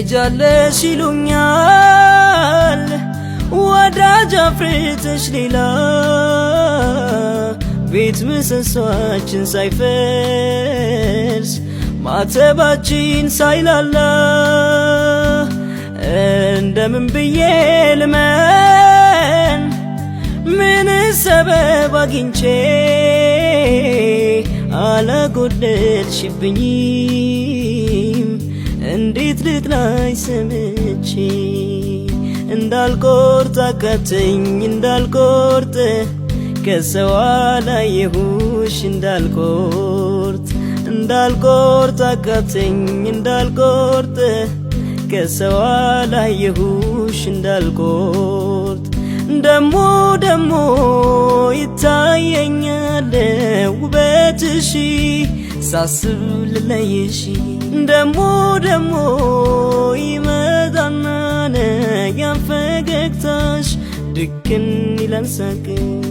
ትሄጃለሽ ይሉኛል ወዳጅ አፍርተሽ ሌላ ቤት ምሰሷችን ሳይፈርስ ማተባችን ሳይላላ እንደምን ብዬ ልመን ምን ሰበብ አግኝቼ አላጎደልሽብኝም እንዴት ልጥላሽ ሰምቼ እንዳልቆርጥ አቃተኝ እንዳልቆርጥ ከሰው አላየሁሽ እንዳልቆርጥ አቃተኝ እንዳልቆርጥ ከሰው አላየሁሽ እንዳልቆርጥ ደሞ ይታየኛል ውበትሽ ሳስብ ልለይሽ ደሞ ይመጣና ያን ፈገግታሽ ድክን ይላል ሳቅሽ